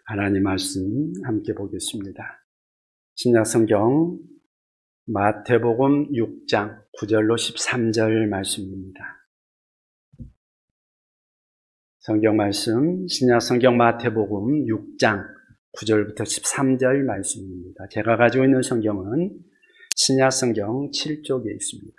하나님 말씀 함께 보겠습니다. 신약성경 마태복음 6장 9절로 13절 말씀입니다. 성경 말씀 신약성경 마태복음 6장 9절부터 13절 말씀입니다. 제가 가지고 있는 성경은 신약성경 7쪽에 있습니다.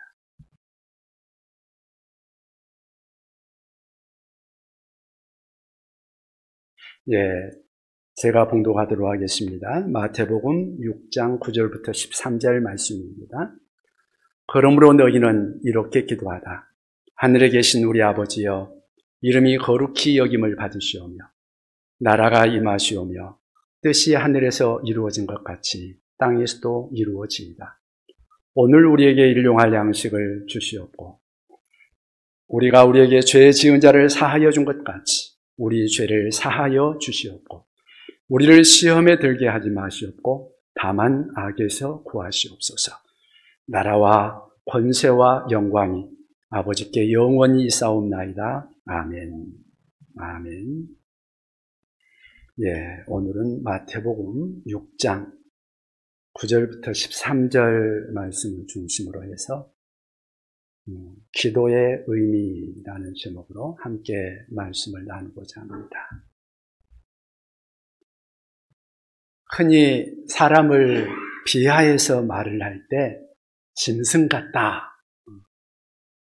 제가 봉독하도록 하겠습니다. 마태복음 6장 9절부터 13절 말씀입니다. 그러므로 너희는 이렇게 기도하다. 하늘에 계신 우리 아버지여, 이름이 거룩히 여김을 받으시오며 나라가 임하시오며 뜻이 하늘에서 이루어진 것 같이 땅에서도 이루어지이다. 오늘 우리에게 일용할 양식을 주시옵고 우리가 우리에게 죄 지은 자를 사하여 준 것 같이 우리 죄를 사하여 주시옵고 우리를 시험에 들게 하지 마시옵고 다만 악에서 구하시옵소서. 나라와 권세와 영광이 아버지께 영원히 있사옵나이다. 아멘. 아멘. 오늘은 마태복음 6장 9절부터 13절 말씀을 중심으로 해서 기도의 의미라는 제목으로 함께 말씀을 나누고자 합니다. 흔히 사람을 비하해서 말을 할 때 짐승 같다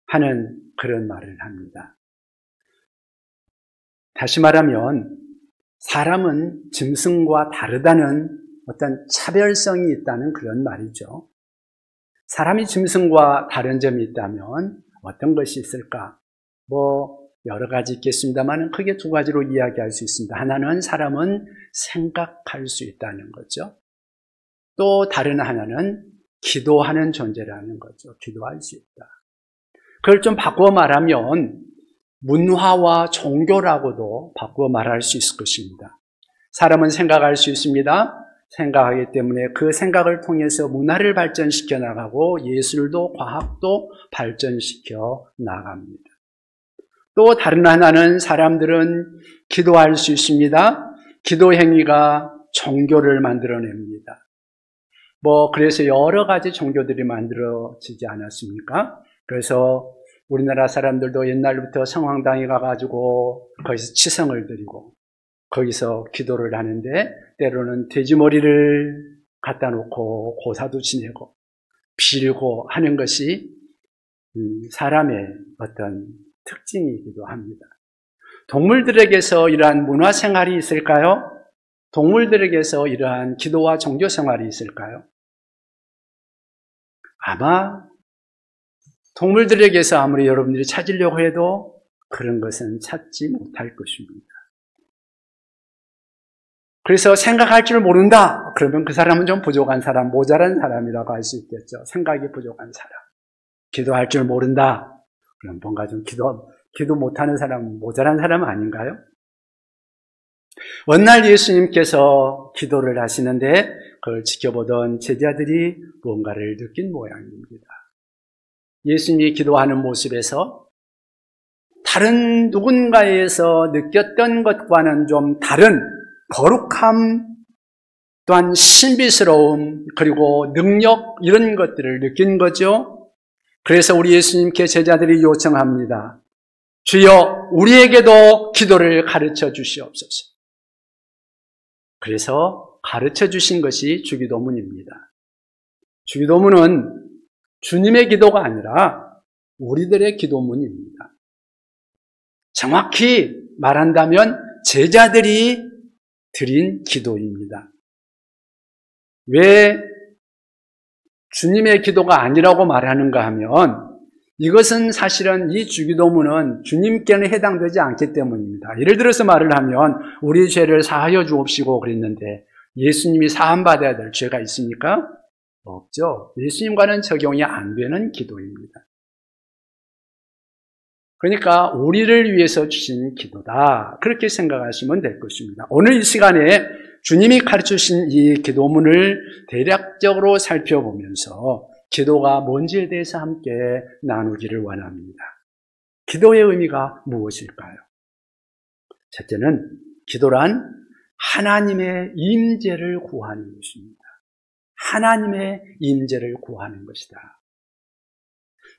하는 그런 말을 합니다. 다시 말하면 사람은 짐승과 다르다는 어떤 차별성이 있다는 그런 말이죠. 사람이 짐승과 다른 점이 있다면 어떤 것이 있을까? 여러 가지 있겠습니다만 크게 두 가지로 이야기할 수 있습니다. 하나는 사람은 생각할 수 있다는 거죠. 또 다른 하나는 기도하는 존재라는 거죠. 기도할 수 있다. 그걸 좀 바꾸어 말하면 문화와 종교라고도 바꾸어 말할 수 있을 것입니다. 사람은 생각할 수 있습니다. 생각하기 때문에 그 생각을 통해서 문화를 발전시켜 나가고 예술도 과학도 발전시켜 나갑니다. 또 다른 하나는 사람들은 기도할 수 있습니다. 기도 행위가 종교를 만들어냅니다. 그래서 여러 가지 종교들이 만들어지지 않았습니까? 그래서 우리나라 사람들도 옛날부터 성황당에 가가지고 거기서 치성을 드리고 거기서 기도를 하는데 때로는 돼지머리를 갖다 놓고 고사도 지내고 빌고 하는 것이 사람의 어떤 특징이기도 합니다. 동물들에게서 이러한 문화생활이 있을까요? 동물들에게서 이러한 기도와 종교생활이 있을까요? 아마 동물들에게서 아무리 여러분들이 찾으려고 해도 그런 것은 찾지 못할 것입니다. 그래서 생각할 줄 모른다. 그러면 그 사람은 좀 부족한 사람, 모자란 사람이라고 할 수 있겠죠. 생각이 부족한 사람. 기도할 줄 모른다. 그럼 뭔가 좀 기도 못하는 사람, 모자란 사람 아닌가요? 어느 날 예수님께서 기도를 하시는데 그걸 지켜보던 제자들이 무언가를 느낀 모양입니다. 예수님이 기도하는 모습에서 다른 누군가에서 느꼈던 것과는 좀 다른 거룩함 또한 신비스러움 그리고 능력 이런 것들을 느낀 거죠. 그래서 우리 예수님께 제자들이 요청합니다. 주여 우리에게도 기도를 가르쳐 주시옵소서. 그래서 가르쳐 주신 것이 주기도문입니다. 주기도문은 주님의 기도가 아니라 우리들의 기도문입니다. 정확히 말한다면 제자들이 드린 기도입니다. 왜 주님의 기도가 아니라고 말하는가 하면 이것은 사실은 이 주기도문은 주님께는 해당되지 않기 때문입니다. 예를 들어서 말을 하면 우리 죄를 사하여 주옵시고 그랬는데 예수님이 사함받아야 될 죄가 있습니까? 없죠. 예수님과는 적용이 안 되는 기도입니다. 그러니까 우리를 위해서 주신 기도다. 그렇게 생각하시면 될 것입니다. 오늘 이 시간에 주님이 가르쳐주신 이 기도문을 대략적으로 살펴보면서 기도가 뭔지에 대해서 함께 나누기를 원합니다. 기도의 의미가 무엇일까요? 첫째는 기도란 하나님의 임재를 구하는 것입니다. 하나님의 임재를 구하는 것이다.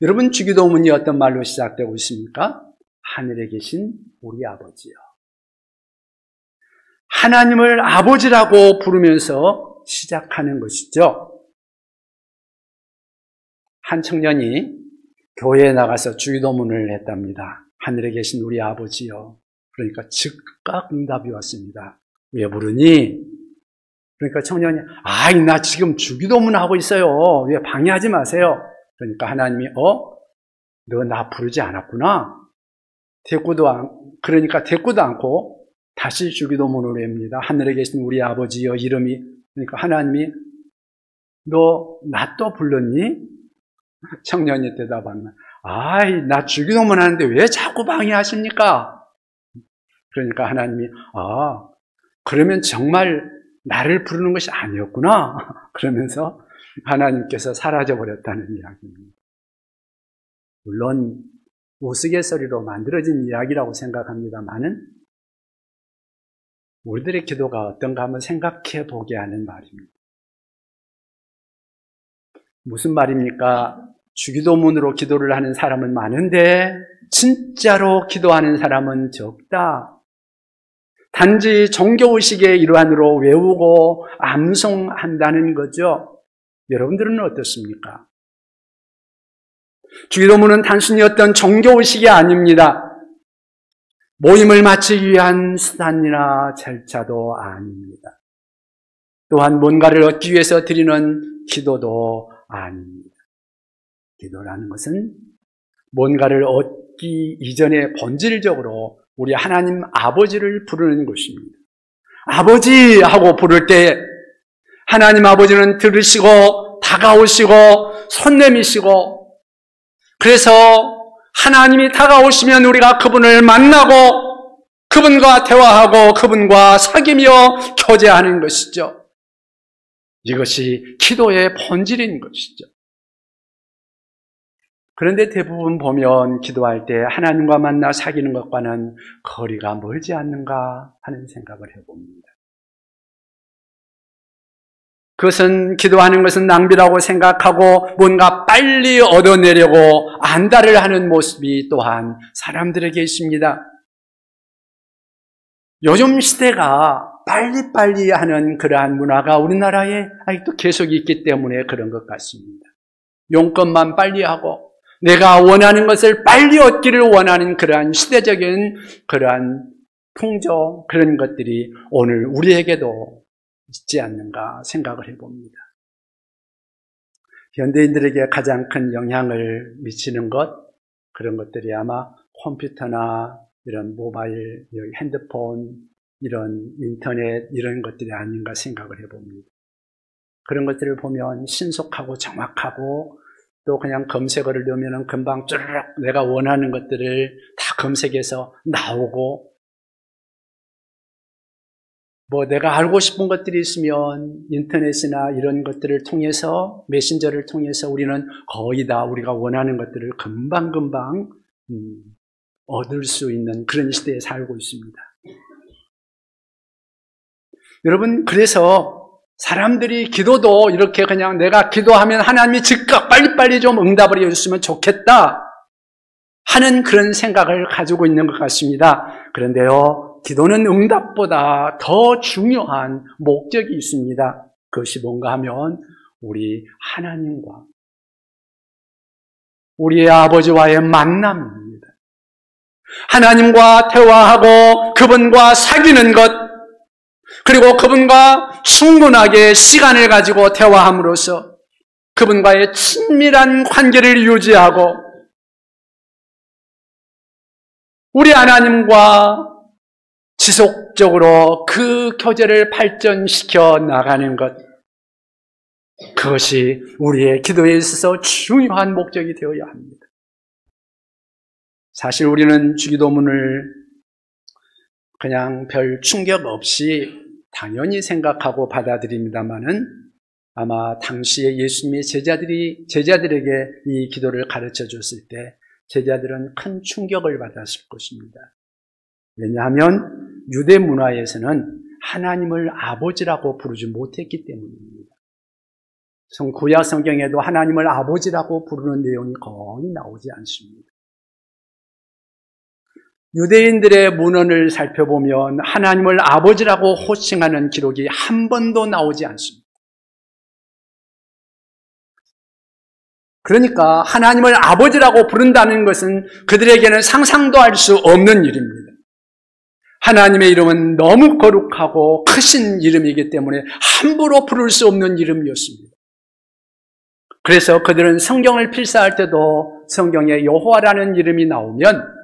여러분, 주기도문이 어떤 말로 시작되고 있습니까? 하늘에 계신 우리 아버지요. 하나님을 아버지라고 부르면서 시작하는 것이죠. 한 청년이 교회에 나가서 주기도문을 했답니다. 하늘에 계신 우리 아버지요. 그러니까 즉각 응답이 왔습니다. 왜 부르니? 그러니까 청년이 나 지금 주기도문 하고 있어요. 왜 방해하지 마세요. 그러니까 하나님이 너 나 부르지 않았구나. 그러니까 대꾸도 않고 다시 주기도문을 합니다. 하늘에 계신 우리 아버지여 이름이. 그러니까 하나님이 너 나 또 불렀니? 청년이 대답하면 나 주기도문 하는데 왜 자꾸 방해하십니까? 그러니까 하나님이 그러면 정말 나를 부르는 것이 아니었구나. 그러면서 하나님께서 사라져버렸다는 이야기입니다. 물론 우스갯소리로 만들어진 이야기라고 생각합니다만은 우리들의 기도가 어떤가 한번 생각해 보게 하는 말입니다. 무슨 말입니까? 주기도문으로 기도를 하는 사람은 많은데 진짜로 기도하는 사람은 적다. 단지 종교의식의 일환으로 외우고 암송한다는 거죠. 여러분들은 어떻습니까? 주기도문은 단순히 어떤 종교의식이 아닙니다. 모임을 마치기 위한 수단이나 절차도 아닙니다. 또한 뭔가를 얻기 위해서 드리는 기도도 아닙니다. 기도라는 것은 뭔가를 얻기 이전에 본질적으로 우리 하나님 아버지를 부르는 것입니다. 아버지 하고 부를 때 하나님 아버지는 들으시고 다가오시고 손 내미시고, 그래서 하나님이 다가오시면 우리가 그분을 만나고 그분과 대화하고 그분과 사귀며 교제하는 것이죠. 이것이 기도의 본질인 것이죠. 그런데 대부분 보면 기도할 때 하나님과 만나 사귀는 것과는 거리가 멀지 않는가 하는 생각을 해봅니다. 그것은 기도하는 것은 낭비라고 생각하고 뭔가 빨리 얻어내려고 안달을 하는 모습이 또한 사람들에게 있습니다. 요즘 시대가 빨리빨리 하는 그러한 문화가 우리나라에 아직도 계속 있기 때문에 그런 것 같습니다. 용건만 빨리 하고 내가 원하는 것을 빨리 얻기를 원하는 그러한 시대적인 그러한 풍조, 그런 것들이 오늘 우리에게도 있지 않는가 생각을 해봅니다. 현대인들에게 가장 큰 영향을 미치는 것, 그런 것들이 아마 컴퓨터나 이런 모바일, 핸드폰, 이런 인터넷, 이런 것들이 아닌가 생각을 해봅니다. 그런 것들을 보면 신속하고 정확하고 또 그냥 검색어를 넣으면 금방 쭈르륵 내가 원하는 것들을 다 검색해서 나오고, 내가 알고 싶은 것들이 있으면 인터넷이나 이런 것들을 통해서, 메신저를 통해서 우리는 거의 다 우리가 원하는 것들을 금방금방 얻을 수 있는 그런 시대에 살고 있습니다. 여러분, 그래서 사람들이 기도도 이렇게 그냥 내가 기도하면 하나님이 즉각 빨리빨리 좀 응답을 해줬으면 좋겠다 하는 그런 생각을 가지고 있는 것 같습니다. 그런데요, 기도는 응답보다 더 중요한 목적이 있습니다. 그것이 뭔가 하면 우리 하나님과 우리의 아버지와의 만남입니다. 하나님과 대화하고 그분과 사귀는 것, 그리고 그분과 충분하게 시간을 가지고 대화함으로써 그분과의 친밀한 관계를 유지하고 우리 하나님과 지속적으로 그 교제를 발전시켜 나가는 것, 그것이 우리의 기도에 있어서 중요한 목적이 되어야 합니다. 사실 우리는 주기도문을 그냥 별 충격 없이 당연히 생각하고 받아들입니다마는 아마 당시에 예수님의 제자들에게 이 기도를 가르쳐 줬을 때 제자들은 큰 충격을 받았을 것입니다. 왜냐하면 유대 문화에서는 하나님을 아버지라고 부르지 못했기 때문입니다. 구약 성경에도 하나님을 아버지라고 부르는 내용이 거의 나오지 않습니다. 유대인들의 문헌을 살펴보면 하나님을 아버지라고 호칭하는 기록이 한 번도 나오지 않습니다. 그러니까 하나님을 아버지라고 부른다는 것은 그들에게는 상상도 할 수 없는 일입니다. 하나님의 이름은 너무 거룩하고 크신 이름이기 때문에 함부로 부를 수 없는 이름이었습니다. 그래서 그들은 성경을 필사할 때도 성경에 여호와라는 이름이 나오면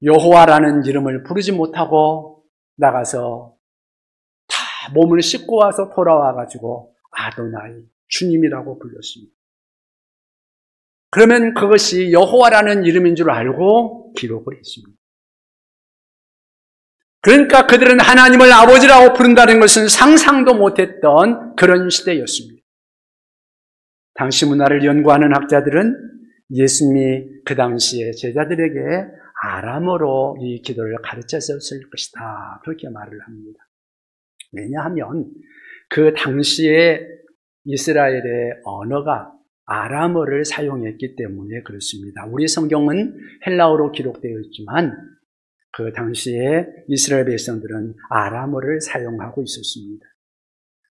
여호와라는 이름을 부르지 못하고 나가서 다 몸을 씻고 와서 돌아와가지고 아도나이, 주님이라고 불렀습니다. 그러면 그것이 여호와라는 이름인 줄 알고 기록을 했습니다. 그러니까 그들은 하나님을 아버지라고 부른다는 것은 상상도 못했던 그런 시대였습니다. 당시 문화를 연구하는 학자들은 예수님이 그 당시에 제자들에게 아람어로 이 기도를 가르쳤을 것이다, 그렇게 말을 합니다. 왜냐하면 그 당시에 이스라엘의 언어가 아람어를 사용했기 때문에 그렇습니다. 우리 성경은 헬라어로 기록되어 있지만 그 당시에 이스라엘 백성들은 아람어를 사용하고 있었습니다.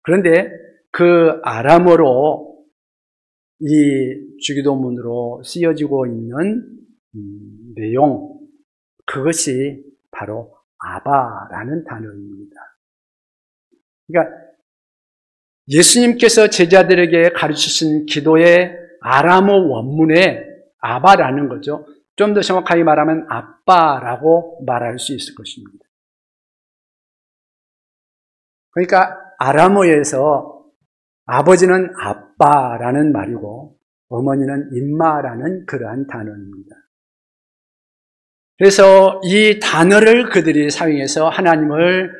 그런데 그 아람어로 이 주기도문으로 쓰여지고 있는 내용, 그것이 바로 아바라는 단어입니다. 그러니까 예수님께서 제자들에게 가르치신 기도의 아람어 원문에 아바라는 거죠. 좀 더 정확하게 말하면 아빠라고 말할 수 있을 것입니다. 그러니까 아람어에서 아버지는 아빠라는 말이고 어머니는 임마라는 그러한 단어입니다. 그래서 이 단어를 그들이 사용해서 하나님을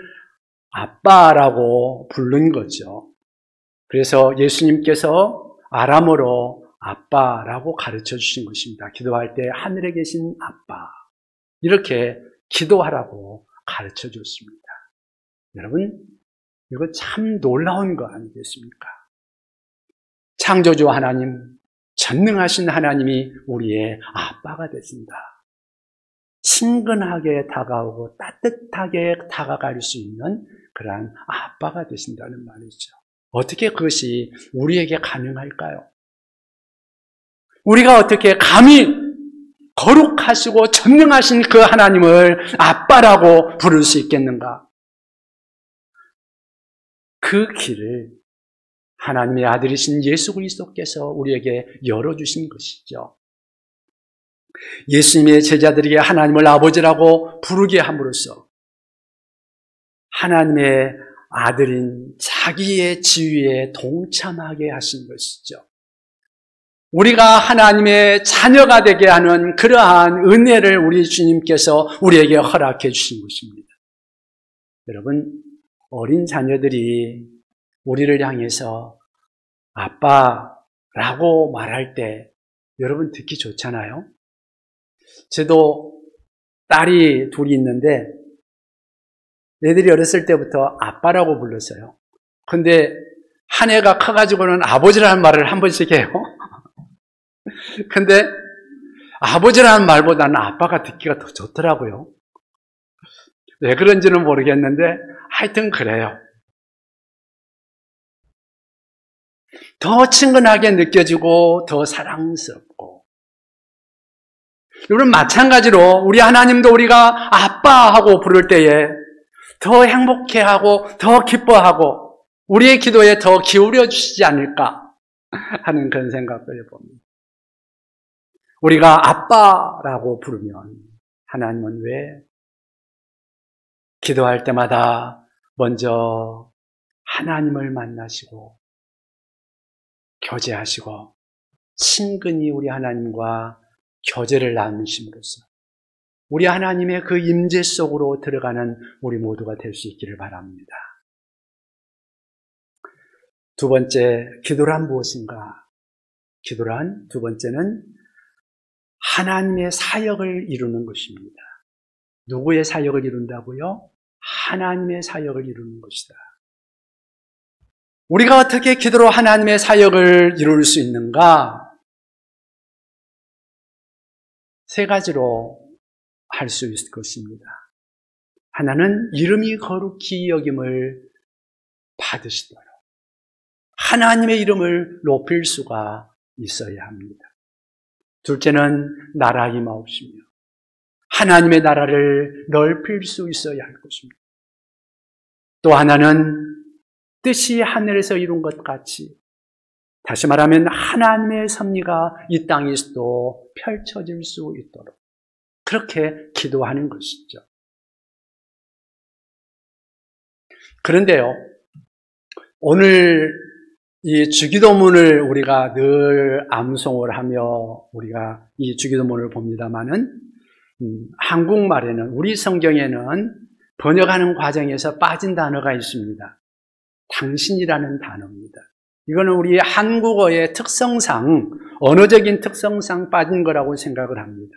아빠라고 부른 거죠. 그래서 예수님께서 아람어로 아빠라고 가르쳐 주신 것입니다. 기도할 때 하늘에 계신 아빠, 이렇게 기도하라고 가르쳐 줬습니다. 여러분, 이거 참 놀라운 거 아니겠습니까? 창조주 하나님, 전능하신 하나님이 우리의 아빠가 되신다. 친근하게 다가오고 따뜻하게 다가갈 수 있는 그러한 아빠가 되신다는 말이죠. 어떻게 그것이 우리에게 가능할까요? 우리가 어떻게 감히 거룩하시고 전능하신 그 하나님을 아빠라고 부를 수 있겠는가? 그 길을 하나님의 아들이신 예수 그리스도께서 우리에게 열어주신 것이죠. 예수님의 제자들에게 하나님을 아버지라고 부르게 함으로써 하나님의 아들인 자기의 지위에 동참하게 하신 것이죠. 우리가 하나님의 자녀가 되게 하는 그러한 은혜를 우리 주님께서 우리에게 허락해 주신 것입니다. 여러분, 어린 자녀들이 우리를 향해서 아빠라고 말할 때 여러분 듣기 좋잖아요. 저도 딸이 둘이 있는데 애들이 어렸을 때부터 아빠라고 불렀어요. 근데 한 애가 커가지고는 아버지라는 말을 한 번씩 해요. 근데 아버지라는 말보다는 아빠가 듣기가 더 좋더라고요. 왜 그런지는 모르겠는데 하여튼 그래요. 더 친근하게 느껴지고 더 사랑스럽고. 여러분, 마찬가지로 우리 하나님도 우리가 아빠하고 부를 때에 더 행복해하고 더 기뻐하고 우리의 기도에 더 기울여 주시지 않을까 하는 그런 생각을 해봅니다. 우리가 아빠라고 부르면 하나님은 왜 기도할 때마다 먼저 하나님을 만나시고 교제하시고 친근히 우리 하나님과 교제를 나누심으로써 우리 하나님의 그 임재 속으로 들어가는 우리 모두가 될 수 있기를 바랍니다. 두 번째, 기도란 무엇인가? 기도란 두 번째는 하나님의 사역을 이루는 것입니다. 누구의 사역을 이룬다고요? 하나님의 사역을 이루는 것이다. 우리가 어떻게 기도로 하나님의 사역을 이룰 수 있는가? 세 가지로 할 수 있을 것입니다. 하나는 이름이 거룩히 여김을 받으시도록 하나님의 이름을 높일 수가 있어야 합니다. 둘째는 나라 임하옵시며 하나님의 나라를 넓힐 수 있어야 할 것입니다. 또 하나는 뜻이 하늘에서 이룬 것 같이 다시 말하면 하나님의 섭리가 이 땅에서도 펼쳐질 수 있도록 그렇게 기도하는 것이죠. 그런데요, 오늘 이 주기도문을 우리가 늘 암송을 하며 우리가 이 주기도문을 봅니다마는 한국말에는 우리 성경에는 번역하는 과정에서 빠진 단어가 있습니다. 당신이라는 단어입니다. 이거는 우리 한국어의 특성상, 언어적인 특성상 빠진 거라고 생각을 합니다.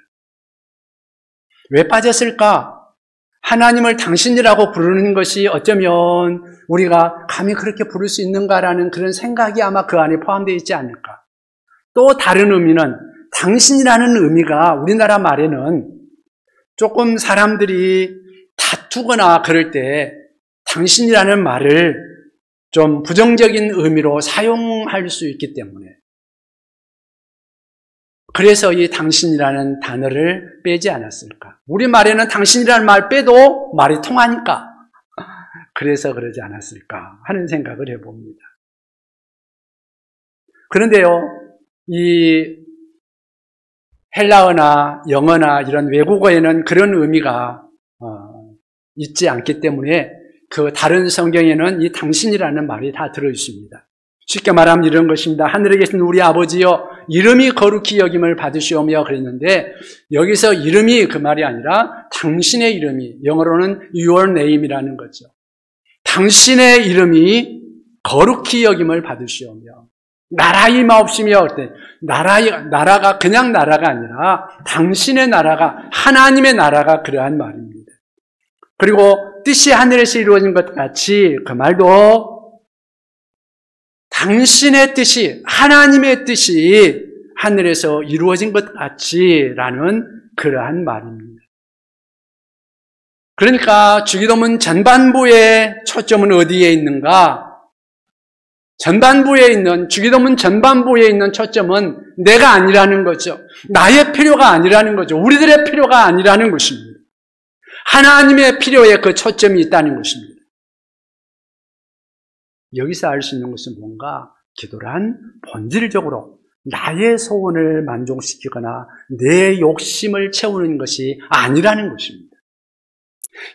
왜 빠졌을까? 하나님을 당신이라고 부르는 것이 어쩌면 우리가 감히 그렇게 부를 수 있는가라는 그런 생각이 아마 그 안에 포함되어 있지 않을까. 또 다른 의미는 당신이라는 의미가 우리나라 말에는 조금 사람들이 다투거나 그럴 때 당신이라는 말을 좀 부정적인 의미로 사용할 수 있기 때문에 그래서 이 당신이라는 단어를 빼지 않았을까? 우리말에는 당신이라는 말 빼도 말이 통하니까 그래서 그러지 않았을까 하는 생각을 해봅니다. 그런데요, 이 헬라어나 영어나 이런 외국어에는 그런 의미가 있지 않기 때문에 그 다른 성경에는 이 당신이라는 말이 다 들어있습니다. 쉽게 말하면 이런 것입니다. 하늘에 계신 우리 아버지여 이름이 거룩히 여김을 받으시오며 그랬는데 여기서 이름이 그 말이 아니라 당신의 이름이 영어로는 your name이라는 거죠. 당신의 이름이 거룩히 여김을 받으시오며 나라 임하옵시며 그때 나라가 그냥 나라가 아니라 당신의 나라가 하나님의 나라가 그러한 말입니다. 그리고 뜻이 하늘에서 이루어진 것 같이 그 말도 당신의 뜻이 하나님의 뜻이 하늘에서 이루어진 것 같이라는 그러한 말입니다. 그러니까 주기도문 전반부의 초점은 어디에 있는가? 주기도문 전반부에 있는 초점은 내가 아니라는 거죠. 나의 필요가 아니라는 거죠. 우리들의 필요가 아니라는 것입니다. 하나님의 필요에 그 초점이 있다는 것입니다. 여기서 알 수 있는 것은 뭔가 기도란 본질적으로 나의 소원을 만족시키거나 내 욕심을 채우는 것이 아니라는 것입니다.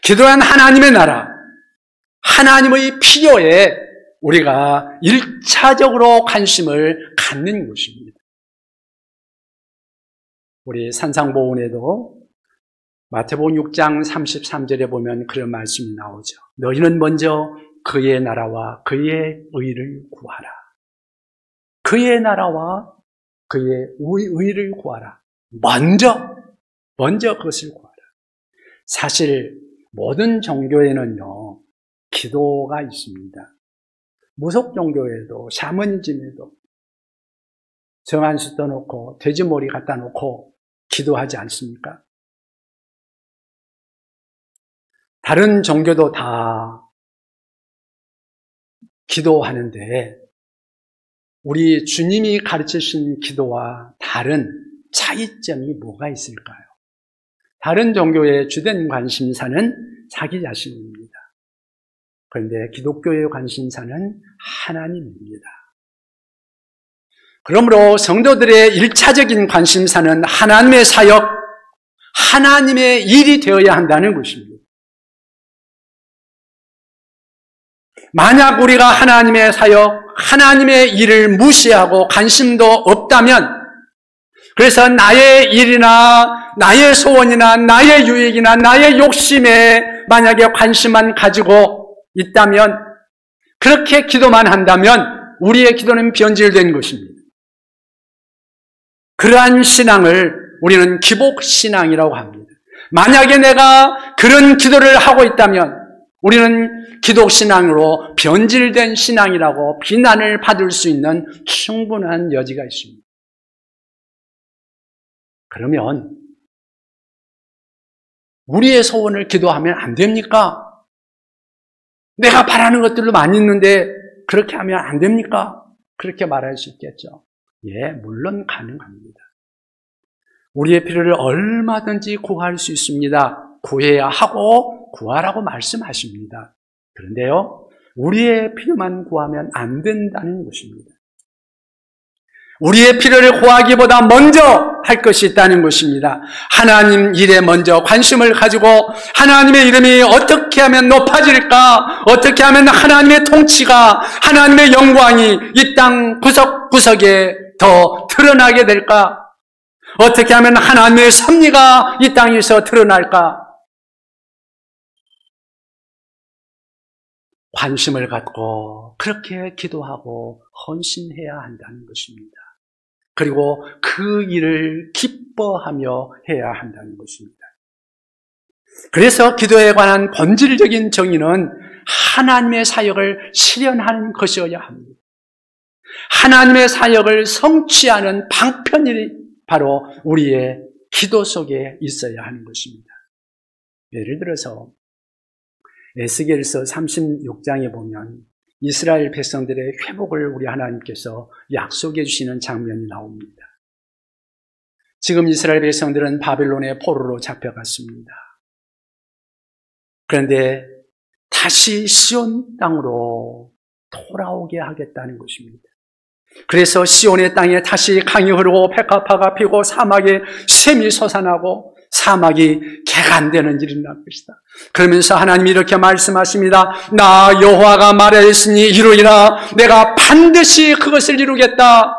기도란 하나님의 나라, 하나님의 필요에 우리가 1차적으로 관심을 갖는 것입니다. 우리 산상보훈에도 마태복음 6장 33절에 보면 그런 말씀이 나오죠. 너희는 먼저 그의 나라와 그의 의를 구하라. 그의 나라와 그의 의를 구하라. 먼저 그것을 구하라. 사실 모든 종교에는요, 기도가 있습니다. 무속 종교에도 샤머니즘에도 정한수 떠놓고 돼지머리 갖다 놓고 기도하지 않습니까? 다른 종교도 다 기도하는데 우리 주님이 가르치신 기도와 다른 차이점이 뭐가 있을까요? 다른 종교의 주된 관심사는 자기 자신입니다. 그런데 기독교의 관심사는 하나님입니다. 그러므로 성도들의 1차적인 관심사는 하나님의 사역, 하나님의 일이 되어야 한다는 것입니다. 만약 우리가 하나님의 사역, 하나님의 일을 무시하고 관심도 없다면, 그래서 나의 일이나 나의 소원이나 나의 유익이나 나의 욕심에 만약에 관심만 가지고 있다면, 그렇게 기도만 한다면 우리의 기도는 변질된 것입니다. 그러한 신앙을 우리는 기복신앙이라고 합니다. 만약에 내가 그런 기도를 하고 있다면, 우리는 기독신앙으로 변질된 신앙이라고 비난을 받을 수 있는 충분한 여지가 있습니다. 그러면 우리의 소원을 기도하면 안 됩니까? 내가 바라는 것들도 많이 있는데 그렇게 하면 안 됩니까? 그렇게 말할 수 있겠죠. 예, 물론 가능합니다. 우리의 필요를 얼마든지 구할 수 있습니다. 구해야 하고 구하라고 말씀하십니다. 그런데요, 우리의 필요만 구하면 안 된다는 것입니다. 우리의 필요를 구하기보다 먼저 할 것이 있다는 것입니다. 하나님 일에 먼저 관심을 가지고 하나님의 이름이 어떻게 하면 높아질까? 어떻게 하면 하나님의 통치가, 하나님의 영광이 이 땅 구석구석에 더 드러나게 될까? 어떻게 하면 하나님의 섭리가 이 땅에서 드러날까? 관심을 갖고 그렇게 기도하고 헌신해야 한다는 것입니다. 그리고 그 일을 기뻐하며 해야 한다는 것입니다. 그래서 기도에 관한 본질적인 정의는 하나님의 사역을 실현하는 것이어야 합니다. 하나님의 사역을 성취하는 방편이 바로 우리의 기도 속에 있어야 하는 것입니다. 예를 들어서 에스겔서 36장에 보면 이스라엘 백성들의 회복을 우리 하나님께서 약속해 주시는 장면이 나옵니다. 지금 이스라엘 백성들은 바벨론의 포로로 잡혀갔습니다. 그런데 다시 시온 땅으로 돌아오게 하겠다는 것입니다. 그래서 시온의 땅에 다시 강이 흐르고 백합화가 피고 사막에 샘이 솟아나고 사막이 개간되는 일이 날 것이다. 그러면서 하나님이 이렇게 말씀하십니다. 나 여호와가 말하였으니 이루리라. 내가 반드시 그것을 이루겠다.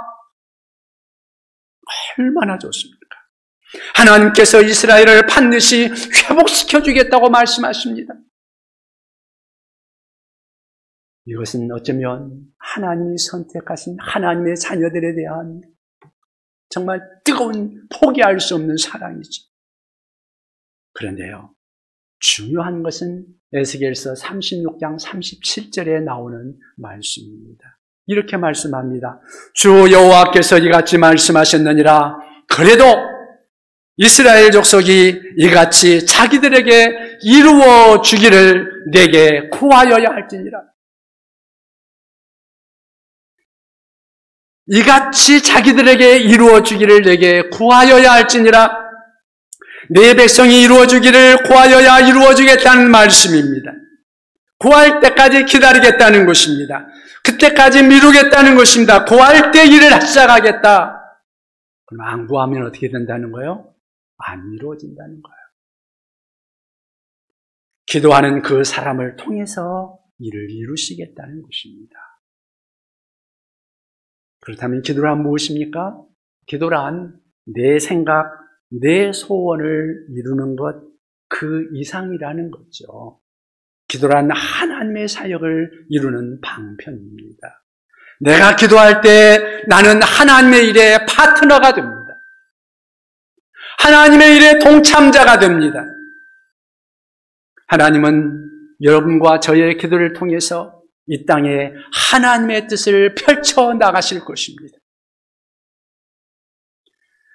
얼마나 좋습니까? 하나님께서 이스라엘을 반드시 회복시켜 주겠다고 말씀하십니다. 이것은 어쩌면 하나님이 선택하신 하나님의 자녀들에 대한 정말 뜨거운 포기할 수 없는 사랑이죠. 그런데요, 중요한 것은 에스겔서 36장 37절에 나오는 말씀입니다. 이렇게 말씀합니다. 주 여호와께서 이같이 말씀하셨느니라. 그래도 이스라엘 족속이 이같이 자기들에게 이루어 주기를 내게 구하여야 할지니라. 이같이 자기들에게 이루어 주기를 내게 구하여야 할지니라. 내 백성이 이루어 주기를 구하여야 이루어 주겠다는 말씀입니다. 구할 때까지 기다리겠다는 것입니다. 그때까지 미루겠다는 것입니다. 구할 때 일을 시작하겠다. 그럼 안 구하면 어떻게 된다는 거예요? 안 이루어진다는 거예요. 기도하는 그 사람을 통해서 일을 이루시겠다는 것입니다. 그렇다면 기도란 무엇입니까? 기도란 내 생각, 내 소원을 이루는 것, 그 이상이라는 거죠. 기도란 하나님의 사역을 이루는 방편입니다. 내가 기도할 때 나는 하나님의 일에 파트너가 됩니다. 하나님의 일에 동참자가 됩니다. 하나님은 여러분과 저의 기도를 통해서 이 땅에 하나님의 뜻을 펼쳐 나가실 것입니다.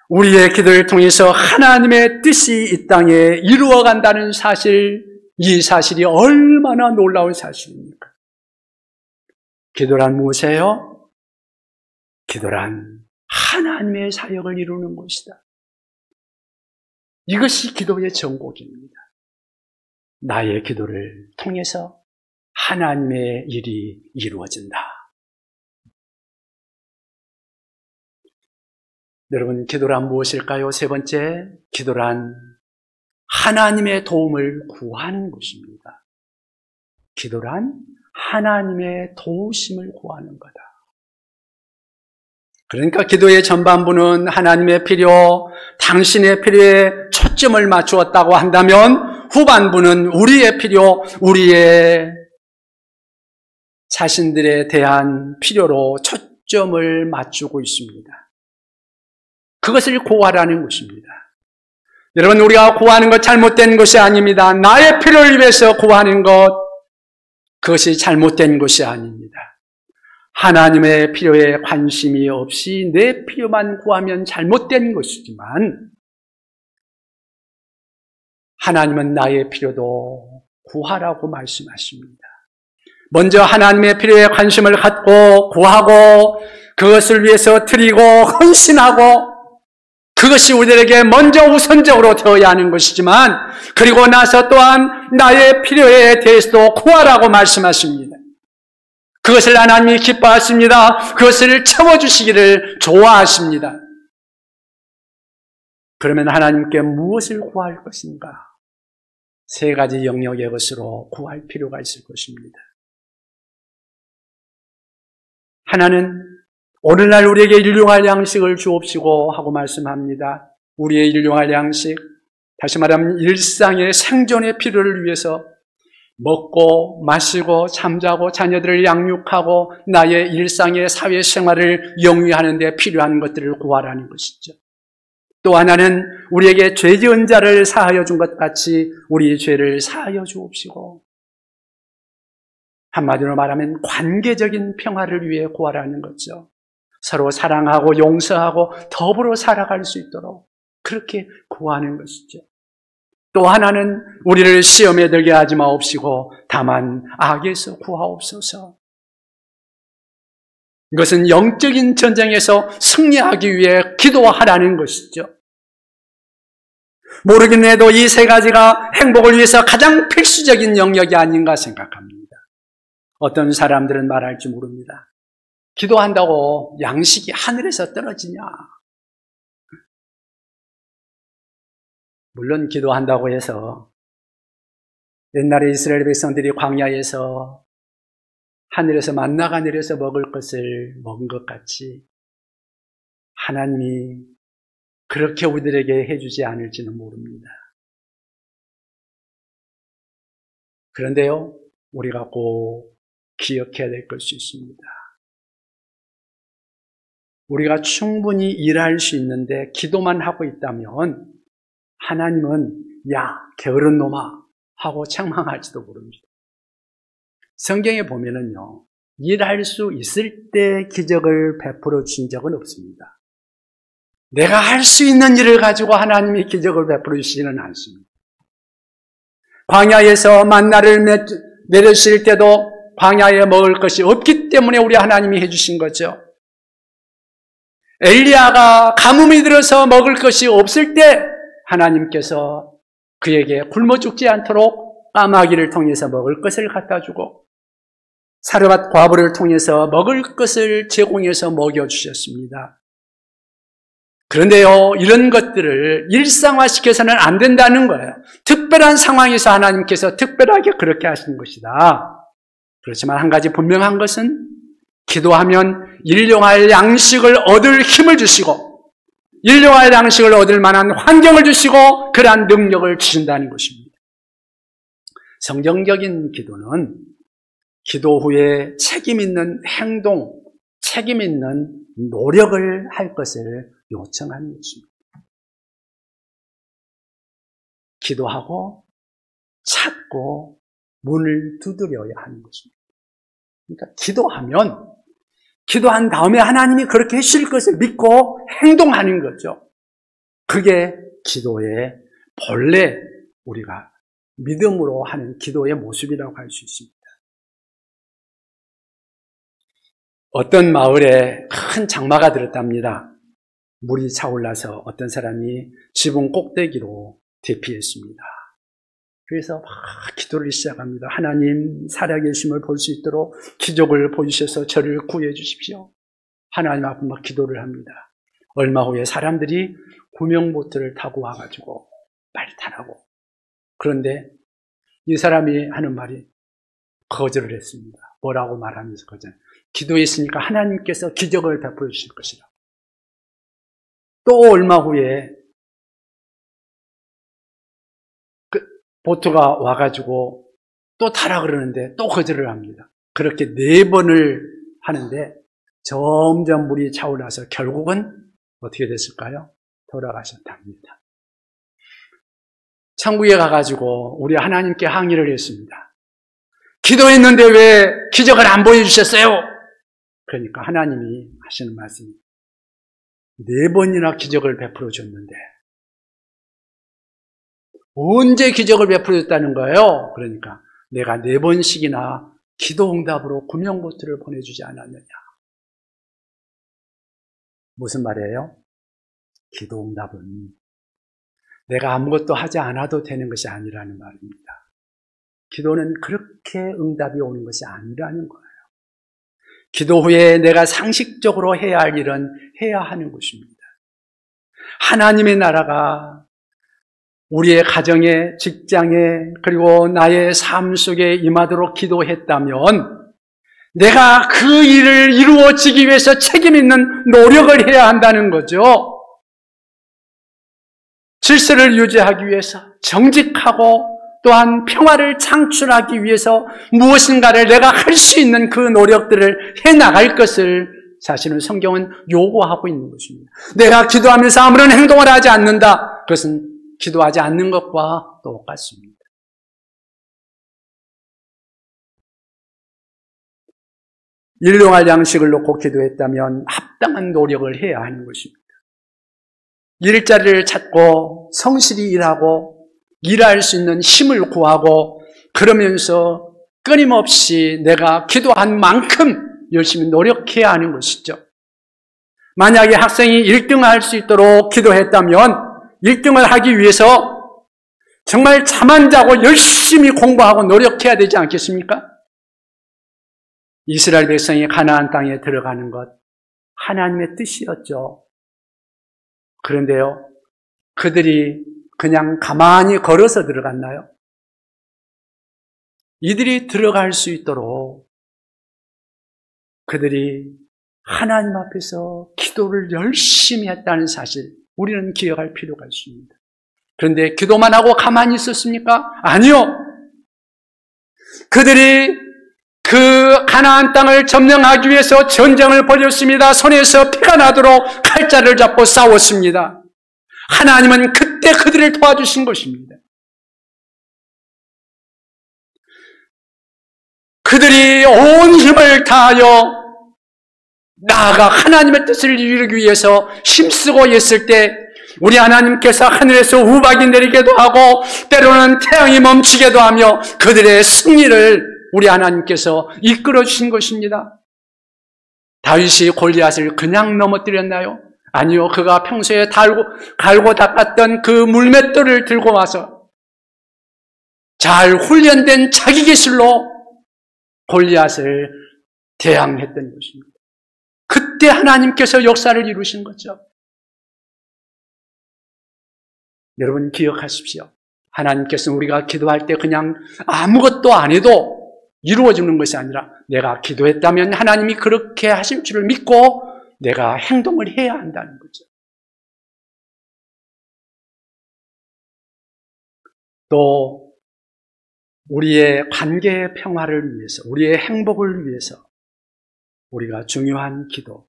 우리의 기도를 통해서 하나님의 뜻이 이 땅에 이루어간다는 사실, 이 사실이 얼마나 놀라운 사실입니까? 기도란 무엇이에요? 기도란 하나님의 사역을 이루는 것이다. 이것이 기도의 전곡입니다. 나의 기도를 통해서 하나님의 일이 이루어진다. 여러분, 기도란 무엇일까요? 세 번째, 기도란 하나님의 도움을 구하는 것입니다. 기도란 하나님의 도우심을 구하는 거다. 그러니까 기도의 전반부는 하나님의 필요, 당신의 필요에 초점을 맞추었다고 한다면 후반부는 우리의 필요, 우리의 자신들에 대한 필요로 초점을 맞추고 있습니다. 그것을 구하라는 것입니다. 여러분, 우리가 구하는 것 잘못된 것이 아닙니다. 나의 필요를 위해서 구하는 것, 그것이 잘못된 것이 아닙니다. 하나님의 필요에 관심이 없이 내 필요만 구하면 잘못된 것이지만 하나님은 나의 필요도 구하라고 말씀하십니다. 먼저 하나님의 필요에 관심을 갖고 구하고 그것을 위해서 드리고 헌신하고 그것이 우리에게 먼저 우선적으로 되어야 하는 것이지만 그리고 나서 또한 나의 필요에 대해서도 구하라고 말씀하십니다. 그것을 하나님이 기뻐하십니다. 그것을 채워주시기를 좋아하십니다. 그러면 하나님께 무엇을 구할 것인가? 세 가지 영역의 것으로 구할 필요가 있을 것입니다. 하나는 오늘날 우리에게 일용할 양식을 주옵시고 하고 말씀합니다. 우리의 일용할 양식, 다시 말하면 일상의 생존의 필요를 위해서 먹고 마시고 잠자고 자녀들을 양육하고 나의 일상의 사회생활을 영위하는 데 필요한 것들을 구하라는 것이죠. 또 하나는 우리에게 죄 지은 자를 사하여 준 것 같이 우리의 죄를 사하여 주옵시고 한마디로 말하면 관계적인 평화를 위해 구하라는 거죠. 서로 사랑하고 용서하고 더불어 살아갈 수 있도록 그렇게 구하는 것이죠. 또 하나는 우리를 시험에 들게 하지 마옵시고 다만 악에서 구하옵소서. 이것은 영적인 전쟁에서 승리하기 위해 기도하라는 것이죠. 모르긴 해도 이 세 가지가 행복을 위해서 가장 필수적인 영역이 아닌가 생각합니다. 어떤 사람들은 말할지 모릅니다. 기도한다고 양식이 하늘에서 떨어지냐? 물론 기도한다고 해서 옛날에 이스라엘 백성들이 광야에서 하늘에서 만나가 내려서 먹을 것을 먹은 것 같이 하나님이 그렇게 우리들에게 해주지 않을지는 모릅니다. 그런데요, 우리가 꼭 기억해야 될 것이 있습니다. 우리가 충분히 일할 수 있는데 기도만 하고 있다면 하나님은 야, 게으른 놈아 하고 책망할지도 모릅니다. 성경에 보면은요, 일할 수 있을 때 기적을 베풀어 준 적은 없습니다. 내가 할 수 있는 일을 가지고 하나님이 기적을 베풀어 주시지는 않습니다. 광야에서 만나를 내려주실 때도 광야에 먹을 것이 없기 때문에 우리 하나님이 해주신 거죠. 엘리야가 가뭄이 들어서 먹을 것이 없을 때 하나님께서 그에게 굶어 죽지 않도록 까마귀를 통해서 먹을 것을 갖다 주고 사르밧 과부를 통해서 먹을 것을 제공해서 먹여주셨습니다. 그런데요, 이런 것들을 일상화시켜서는 안 된다는 거예요. 특별한 상황에서 하나님께서 특별하게 그렇게 하신 것이다. 그렇지만 한 가지 분명한 것은 기도하면 일용할 양식을 얻을 힘을 주시고 일용할 양식을 얻을 만한 환경을 주시고 그러한 능력을 주신다는 것입니다. 성경적인 기도는 기도 후에 책임 있는 행동, 책임 있는 노력을 할 것을 요청하는 것입니다. 기도하고 찾고 문을 두드려야 하는 것입니다. 그러니까 기도한 다음에 하나님이 그렇게 해주실 것을 믿고 행동하는 거죠. 그게 기도의 본래 우리가 믿음으로 하는 기도의 모습이라고 할 수 있습니다. 어떤 마을에 큰 장마가 들었답니다. 물이 차올라서 어떤 사람이 지붕 꼭대기로 대피했습니다. 그래서 막 기도를 시작합니다. 하나님 살아계심을 볼 수 있도록 기적을 보이셔서 저를 구해 주십시오. 하나님 앞에 막 기도를 합니다. 얼마 후에 사람들이 구명보트를 타고 와가지고 빨리 타라고. 그런데 이 사람이 하는 말이 거절을 했습니다. 뭐라고 말하면서 거절? 기도했으니까 하나님께서 기적을 베풀어 주실 것이라. 또 얼마 후에 보트가 와가지고 또 타라 그러는데 또 거절을 합니다. 그렇게 4번을 하는데 점점 물이 차올라서 결국은 어떻게 됐을까요? 돌아가셨답니다. 천국에 가가지고 우리 하나님께 항의를 했습니다. 기도했는데 왜 기적을 안 보여주셨어요? 그러니까 하나님이 하시는 말씀이 4번이나 기적을 베풀어 줬는데 언제 기적을 베풀어 줬다는 거예요? 그러니까 내가 4번씩이나 기도 응답으로 구명보트를 보내주지 않았느냐. 무슨 말이에요? 기도 응답은 내가 아무것도 하지 않아도 되는 것이 아니라는 말입니다. 기도는 그렇게 응답이 오는 것이 아니라는 거예요. 기도 후에 내가 상식적으로 해야 할 일은 해야 하는 것입니다. 하나님의 나라가 우리의 가정에, 직장에, 그리고 나의 삶 속에 임하도록 기도했다면 내가 그 일을 이루어지기 위해서 책임 있는 노력을 해야 한다는 거죠. 질서를 유지하기 위해서, 정직하고 또한 평화를 창출하기 위해서 무엇인가를 내가 할 수 있는 그 노력들을 해나갈 것을 사실은 성경은 요구하고 있는 것입니다. 내가 기도하면서 아무런 행동을 하지 않는다. 그것은 기도하지 않는 것과 똑같습니다. 일용할 양식을 놓고 기도했다면 합당한 노력을 해야 하는 것입니다. 일자리를 찾고 성실히 일하고 일할 수 있는 힘을 구하고 그러면서 끊임없이 내가 기도한 만큼 열심히 노력해야 하는 것이죠. 만약에 학생이 1등을 할 수 있도록 기도했다면 1등을 하기 위해서 정말 잠 안 자고 열심히 공부하고 노력해야 되지 않겠습니까? 이스라엘 백성이 가나안 땅에 들어가는 것 하나님의 뜻이었죠. 그런데요, 그들이 그냥 가만히 걸어서 들어갔나요? 이들이 들어갈 수 있도록 그들이 하나님 앞에서 기도를 열심히 했다는 사실, 우리는 기억할 필요가 있습니다. 그런데 기도만 하고 가만히 있었습니까? 아니요. 그들이 그 가나안 땅을 점령하기 위해서 전쟁을 벌였습니다. 손에서 피가 나도록 칼자를 잡고 싸웠습니다. 하나님은 그때 그들을 도와주신 것입니다. 그들이 온 힘을 다하여 나아가 하나님의 뜻을 이루기 위해서 힘쓰고 있을 때 우리 하나님께서 하늘에서 우박이 내리기도 하고 때로는 태양이 멈추기도 하며 그들의 승리를 우리 하나님께서 이끌어 주신 것입니다. 다윗이 골리앗을 그냥 넘어뜨렸나요? 아니요. 그가 평소에 갈고 닦았던 그 물맷돌을 들고 와서 잘 훈련된 자기 기술로 골리앗을 대항했던 것입니다. 그때 하나님께서 역사를 이루신 거죠. 여러분 기억하십시오. 하나님께서는 우리가 기도할 때 그냥 아무것도 안 해도 이루어지는 것이 아니라 내가 기도했다면 하나님이 그렇게 하실 줄을 믿고 내가 행동을 해야 한다는 거죠. 또 우리의 관계의 평화를 위해서, 우리의 행복을 위해서 우리가 중요한 기도.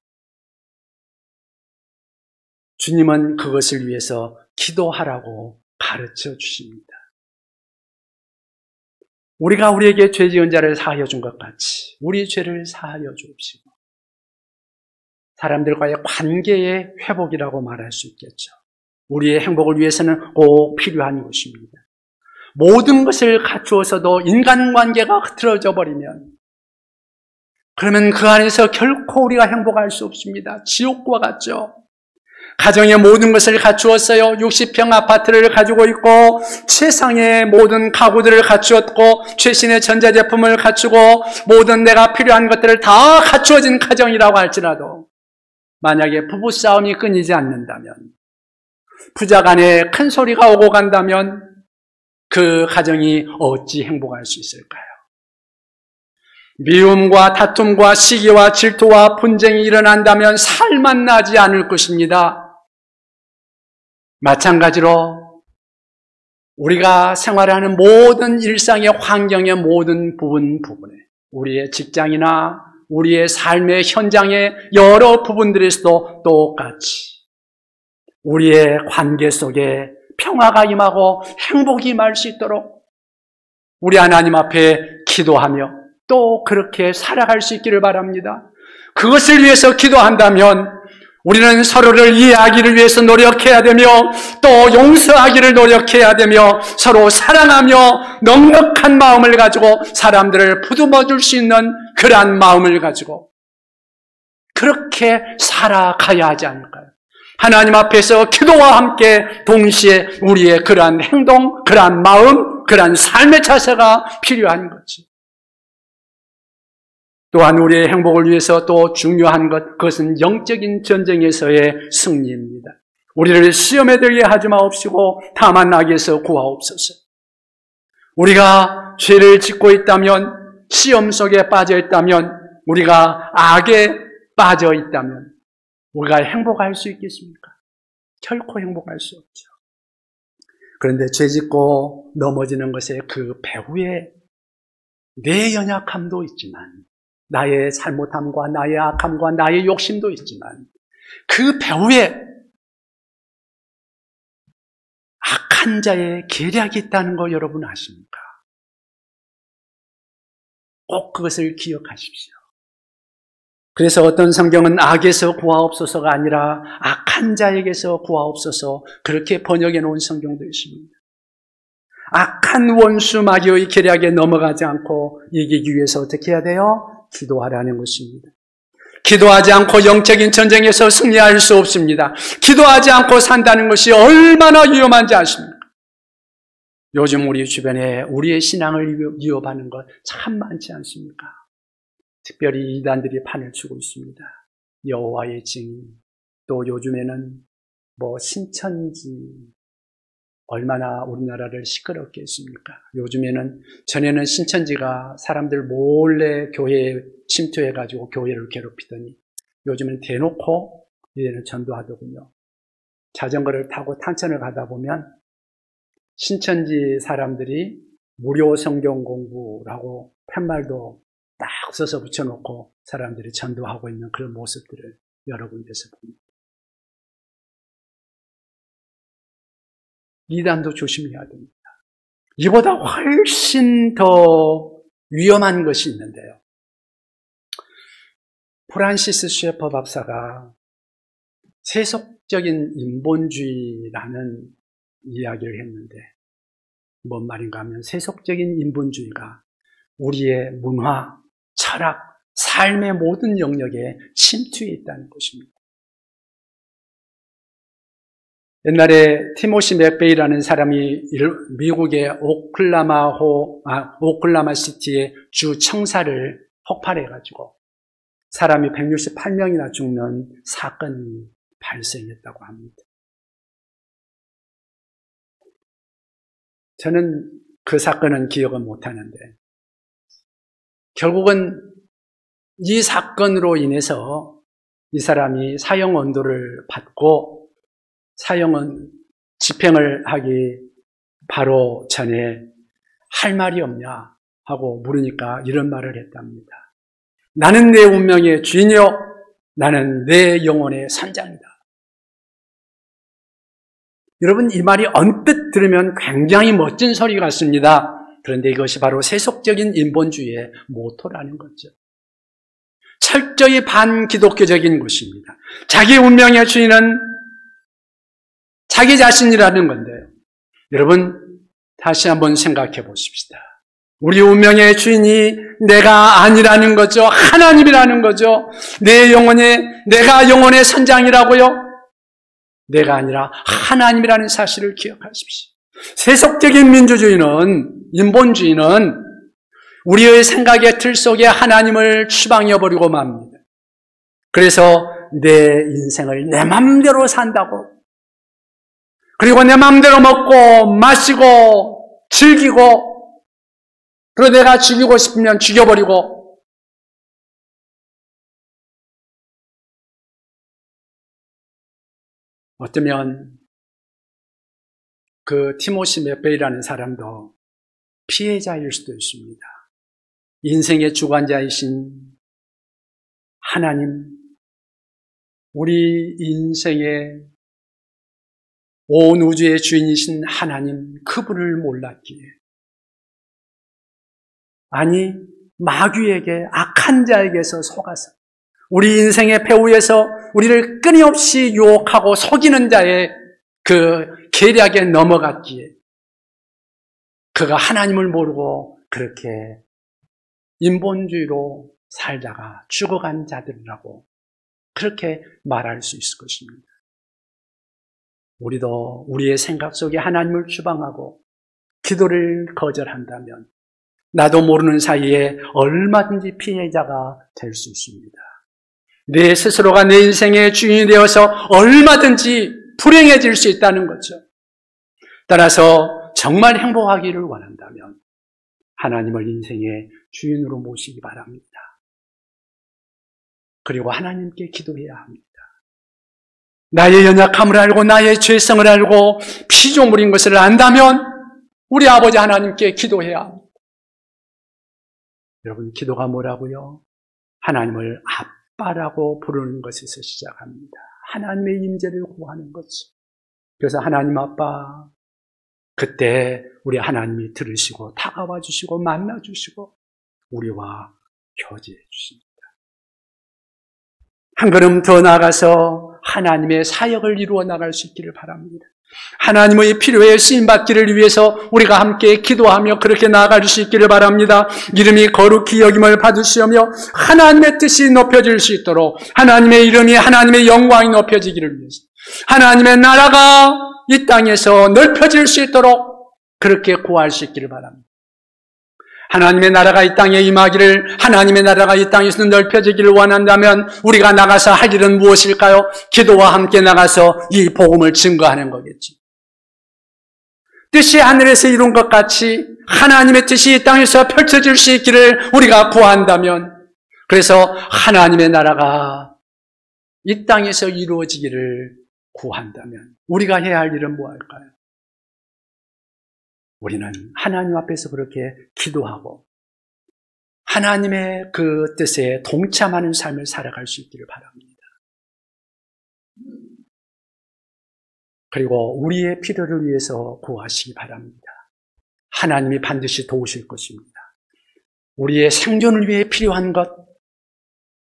주님은 그것을 위해서 기도하라고 가르쳐 주십니다. 우리가 우리에게 죄 지은 자를 사하여 준 것 같이 우리 죄를 사하여 주옵시고 사람들과의 관계의 회복이라고 말할 수 있겠죠. 우리의 행복을 위해서는 꼭 필요한 것입니다. 모든 것을 갖추어서도 인간관계가 흐트러져 버리면 그러면 그 안에서 결코 우리가 행복할 수 없습니다. 지옥과 같죠. 가정의 모든 것을 갖추었어요. 60평 아파트를 가지고 있고 최상의 모든 가구들을 갖추었고 최신의 전자제품을 갖추고 모든 내가 필요한 것들을 다 갖추어진 가정이라고 할지라도 만약에 부부싸움이 끊이지 않는다면 부자간에 큰 소리가 오고 간다면 그 가정이 어찌 행복할 수 있을까요? 미움과 다툼과 시기와 질투와 분쟁이 일어난다면 살만 나지 않을 것입니다. 마찬가지로 우리가 생활하는 모든 일상의 환경의 모든 부분에 우리의 직장이나 우리의 삶의 현장의 여러 부분들에서도 똑같이 우리의 관계 속에 평화가 임하고 행복이 임할 수 있도록 우리 하나님 앞에 기도하며 또 그렇게 살아갈 수 있기를 바랍니다. 그것을 위해서 기도한다면 우리는 서로를 이해하기를 위해서 노력해야 되며 또 용서하기를 노력해야 되며 서로 사랑하며 넉넉한 마음을 가지고 사람들을 부듬어 줄 수 있는 그러한 마음을 가지고 그렇게 살아가야 하지 않을까요? 하나님 앞에서 기도와 함께 동시에 우리의 그러한 행동, 그러한 마음, 그러한 삶의 자세가 필요한 거지. 또한 우리의 행복을 위해서 또 중요한 것, 그것은 영적인 전쟁에서의 승리입니다. 우리를 시험에 들게 하지 마옵시고 다만 악에서 구하옵소서. 우리가 죄를 짓고 있다면, 시험 속에 빠져 있다면, 우리가 악에 빠져 있다면 우리가 행복할 수 있겠습니까? 결코 행복할 수 없죠. 그런데 죄 짓고 넘어지는 것에 그 배후에 내 연약함도 있지만 나의 잘못함과 나의 악함과 나의 욕심도 있지만 그 배후에 악한 자의 계략이 있다는 거 여러분 아십니까? 꼭 그것을 기억하십시오. 그래서 어떤 성경은 악에서 구하옵소서가 아니라 악한 자에게서 구하옵소서 그렇게 번역해 놓은 성경도 있습니다. 악한 원수 마귀의 계략에 넘어가지 않고 이기기 위해서 어떻게 해야 돼요? 기도하라는 것입니다. 기도하지 않고 영적인 전쟁에서 승리할 수 없습니다. 기도하지 않고 산다는 것이 얼마나 위험한지 아십니까? 요즘 우리 주변에 우리의 신앙을 위협하는 것 참 많지 않습니까? 특별히 이단들이 판을 치고 있습니다. 여호와의 증인, 또 요즘에는 신천지, 얼마나 우리나라를 시끄럽게 했습니까? 요즘에는, 전에는 신천지가 사람들 몰래 교회에 침투해가지고 교회를 괴롭히더니 요즘은 대놓고 이제는 전도하더군요. 자전거를 타고 탄천을 가다 보면 신천지 사람들이 무료 성경 공부라고 팻말도 딱 써서 붙여놓고 사람들이 전도하고 있는 그런 모습들을 여러 군데서 봅니다. 이단도 조심해야 됩니다. 이보다 훨씬 더 위험한 것이 있는데요. 프란시스 셰퍼 박사가 세속적인 인본주의라는 이야기를 했는데 뭔 말인가 하면 세속적인 인본주의가 우리의 문화, 철학, 삶의 모든 영역에 침투해 있다는 것입니다. 옛날에 티모시 맥베이라는 사람이 미국의 오클라마 시티의 주 청사를 폭발해가지고 사람이 168명이나 죽는 사건이 발생했다고 합니다. 저는 그 사건은 기억은 못하는데 결국은 이 사건으로 인해서 이 사람이 사형 언도를 받고 사형은 집행을 하기 바로 전에 할 말이 없냐 하고 물으니까 이런 말을 했답니다. 나는 내 운명의 주인이요 나는 내 영혼의 선장이다. 여러분 이 말이 언뜻 들으면 굉장히 멋진 소리 같습니다. 그런데 이것이 바로 세속적인 인본주의의 모토라는 거죠. 철저히 반기독교적인 것입니다. 자기 운명의 주인은 자기 자신이라는 건데요. 여러분 다시 한번 생각해 보십시다. 우리 운명의 주인이 내가 아니라는 거죠. 하나님이라는 거죠. 내가 영혼의 선장이라고요? 내가 아니라 하나님이라는 사실을 기억하십시오. 세속적인 민주주의는, 인본주의는 우리의 생각의 틀 속에 하나님을 추방해버리고 맙니다. 그래서 내 인생을 내 맘대로 산다고. 그리고 내 맘대로 먹고 마시고 즐기고 그리고 내가 죽이고 싶으면 죽여버리고 어쩌면 그 티모시 맥베이라는 사람도 피해자일 수도 있습니다. 인생의 주관자이신 하나님, 우리 인생의 온 우주의 주인이신 하나님, 그분을 몰랐기에 아니, 마귀에게, 악한 자에게서 속아서 우리 인생의 배후에서 우리를 끊임없이 유혹하고 속이는 자의 그 계략에 넘어갔기에 그가 하나님을 모르고 그렇게 인본주의로 살다가 죽어간 자들이라고 그렇게 말할 수 있을 것입니다. 우리도 우리의 생각 속에 하나님을 추방하고 기도를 거절한다면 나도 모르는 사이에 얼마든지 피해자가 될 수 있습니다. 내 스스로가 내 인생의 주인이 되어서 얼마든지 불행해질 수 있다는 거죠. 따라서 정말 행복하기를 원한다면 하나님을 인생의 주인으로 모시기 바랍니다. 그리고 하나님께 기도해야 합니다. 나의 연약함을 알고 나의 죄성을 알고 피조물인 것을 안다면 우리 아버지 하나님께 기도해야 합니다. 여러분, 기도가 뭐라고요? 하나님을 아빠라고 부르는 것에서 시작합니다. 하나님의 임재를 구하는 거죠. 그래서 하나님 아빠, 그때 우리 하나님이 들으시고 다가와 주시고 만나 주시고 우리와 교제해 주십니다. 한 걸음 더 나아가서 하나님의 사역을 이루어 나갈 수 있기를 바랍니다. 하나님의 필요에 쓰임받기를 위해서 우리가 함께 기도하며 그렇게 나아갈 수 있기를 바랍니다. 이름이 거룩히 여김을 받으시며 하나님의 뜻이 높여질 수 있도록 하나님의 이름이 하나님의 영광이 높여지기를 위해서 하나님의 나라가 이 땅에서 넓혀질 수 있도록 그렇게 구할 수 있기를 바랍니다. 하나님의 나라가 이 땅에 임하기를, 하나님의 나라가 이 땅에서 넓혀지기를 원한다면 우리가 나가서 할 일은 무엇일까요? 기도와 함께 나가서 이 복음을 증거하는 거겠지. 뜻이 하늘에서 이룬 것 같이 하나님의 뜻이 이 땅에서 펼쳐질 수 있기를 우리가 구한다면, 그래서 하나님의 나라가 이 땅에서 이루어지기를 구한다면 우리가 해야 할 일은 무엇일까요? 우리는 하나님 앞에서 그렇게 기도하고 하나님의 그 뜻에 동참하는 삶을 살아갈 수 있기를 바랍니다. 그리고 우리의 필요를 위해서 구하시기 바랍니다. 하나님이 반드시 도우실 것입니다. 우리의 생존을 위해 필요한 것,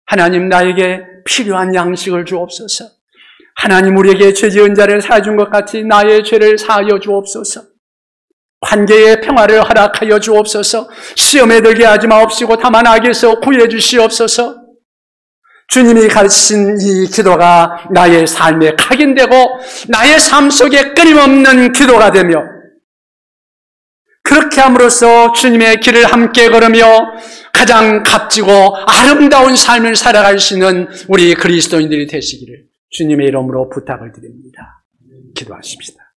하나님 나에게 필요한 양식을 주옵소서. 하나님 우리에게 죄 지은 자를 사해준 것 같이 나의 죄를 사하여 주옵소서. 관계의 평화를 허락하여 주옵소서. 시험에 들게 하지 마옵시고 다만 악에서 구해 주시옵소서. 주님이 가르치신 이 기도가 나의 삶에 각인되고 나의 삶 속에 끊임없는 기도가 되며, 그렇게 함으로써 주님의 길을 함께 걸으며 가장 값지고 아름다운 삶을 살아갈 수 있는 우리 그리스도인들이 되시기를 주님의 이름으로 부탁을 드립니다. 기도하십시다.